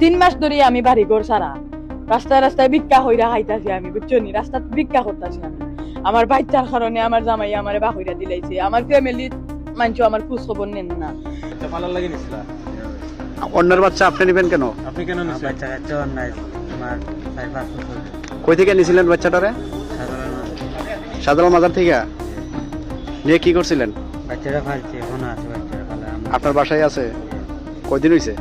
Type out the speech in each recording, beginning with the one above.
3 মাস ধরে আমি বাড়ি ঘর সারা রাস্তায় রাস্তায় ভিক্ষা হইরা খাইতাছি আমি, বুঝছো নি? রাস্তায় ভিক্ষা করতেছি আমি। আমার বাচ্চার কারণে আমার জামাই আমারে বাহিরা দিলাইছে। আমার ফ্যামিলি মানছো আমার খোঁজ খবর নেন না। বাচ্চা পালার লাগে নিছিলা? অন্যের বাচ্চা আপনি নেবেন কেন? আপনি কেন নিছেন? বাচ্চা কাচ্চা নাই তোমার 4-5 বছর কই থেকে নিছিলেন বাচ্চাটারে? সাধারণ সাধারণ মাজার থেকে নিয়ে কি করছিলেন? বাচ্চারা ফালছে এখনো আছে বাচ্চারা ফালা আপনার বাসায় আছে? কয়দিন হয়েছে?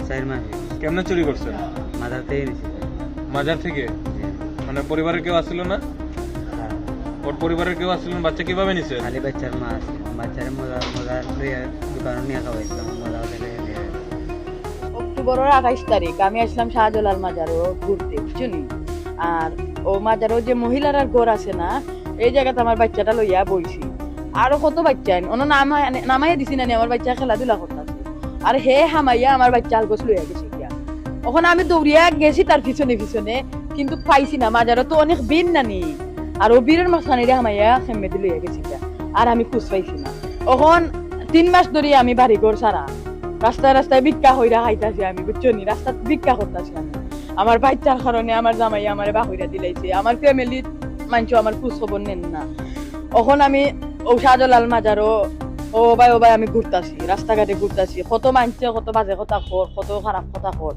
3-4 মাস কেমনে চুরি করছেন? মাদার থেকে নিছি মাজার থেকে? মানে পরিবারের কেউ আসছিল না? ওর পরিবারের কেউ আসছিল না? বাচ্চা কিভাবে নিছে? খালি বাচ্চার মা আছে বাচ্চারা মজা দোকানে নিয়ে খাওয়াইছিলাম মজা থেকে অক্টোবরের 28 তারিখ আমি আসলাম শাহজালাল মাজারও ঘুরতে, বুঝছো নি? আর ও মাজারও যে মহিলার ঘর আছে না, এই জায়গাতে আমার বাচ্চাটা লইয়া বইছি। আরো কত বাচ্চা ওনো নামাইয়া দিছি না, আমার বাচ্চা খেলাধুলা করতেছে। আর হে হামাইয়া আমার বাচ্চা আলগোস লইয়া গেছে গিয়া। ওখানে আমি দৌড়িয়া গেছি তার পিছনে পিছনে, কিন্তু পাইছি না। মাজারও তো অনেক বীর নানি, আর ও বীরের মাঝখানে হামাইয়া খেমে দিয়ে লইয়া গেছি গিয়া। আর আমি খুঁজ পাইছি না। ওখন 3 মাস ধরে আমি বাড়ি ঘর সারা রাস্তায় রাস্তায় ভিক্ষা হইরা খাইতাছি আমি, বুঝছো নি? রাস্তায় ভিক্ষা করতেছি আমি। আমার বাচ্চার কারণে আমার জামাই আমারে বাহিরা দিলাইছে। আমার ফ্যামিলি মানছো আমার খোঁজ খবর নেন না। এখন আমি ও শাহজালাল মাজারও ও ভাই আমি ঘুরতাছি, রাস্তাঘাটে ঘুরতাছি। কত মানছে, কত বাজে কথা কর, কত খারাপ কথা কর।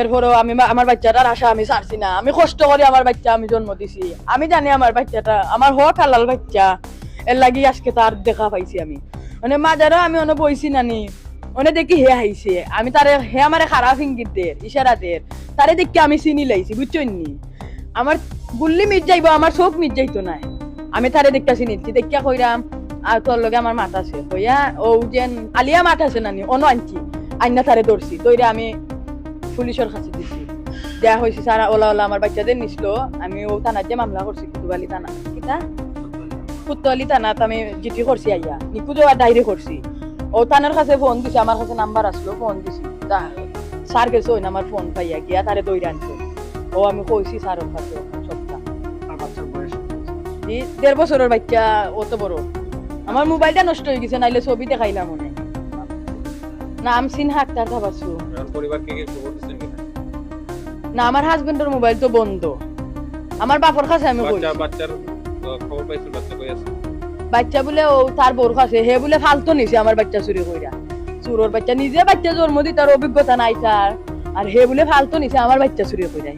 এরপরেও আমি আমার বাচ্চাটার আশা আমি ছাড়ছি না। আমি কষ্ট করে আমার বাচ্চা আমি জন্ম দিছি। আমি জানি আমার বাচ্চাটা আমার হক হালাল বাচ্চা, এর লাগি আজকে তার দেখা পাইছি আমি। মানে মাজারও আমি অনেক বইছি নানি, অনেক দেখি হে আইছে। আমি তারে হে আমারে খারাপ ইঙ্গিত দের, ইশারা দের, তারে দেখি আমি চিনি লাইছি, বুঝছো নি? আমার গুল্লি মিট যাইব, আমার চোখ মিট যাইতো না। আমি তারে দেখা চিনিছি, দেখিয়া কইরাম আর তোর লগে আমার মাঠ আছে কইয়া ও যেন আলিয়া মাঠ আছে নানি অন্য আনছি আইনা তারে ধরছি। তৈরে আমি পুলিশের কাছে দিচ্ছি, দেয়া হয়েছে সারা ওলা ওলা আমার বাচ্চাদের নিছিল। আমি ও থানার যে মামলা করছি, কুতুবালি থানা, কিতা কুতুবালি থানাত আমি জিটি করছি, আইয়া নিকুজো আর ডায়েরি করছি। ও থানার কাছে ফোন দিছে, আমার কাছে নাম্বার আসলো, ফোন দিছি। স্যার গেছে ওই আমার ফোন পাইয়া গিয়া তারে দৌড়ে আনছে। ও আমি কইছি স্যারের কাছে সবটা। 1.5 বছরের বাচ্চা, অত বড়। আমার মোবাইলটা নষ্ট হয়ে গেছে, নাইলে ছবি দেখাইলাম মনে। নাম সিনহা আক্তার ধাবাসু। আমার পরিবারকে কি খবর দিছেন কিনা? না, আমার হাজবেন্ডের মোবাইল তো বন্ধ। আমার বাপর কাছে আমি কইছি। বাচ্চার খবর পাইছেন? বাচ্চা কই আছে? বাচ্চা বলে ও তার বোর কাছে, হে বলে ফালতু নিছে আমার বাচ্চা চুরি কইরা। চুরোর বাচ্চা, নিজে বাচ্চা জন্ম দি তার অভিজ্ঞতা নাই তার, আর হে বলে ফালতু নিছে আমার বাচ্চা চুরি কইরা।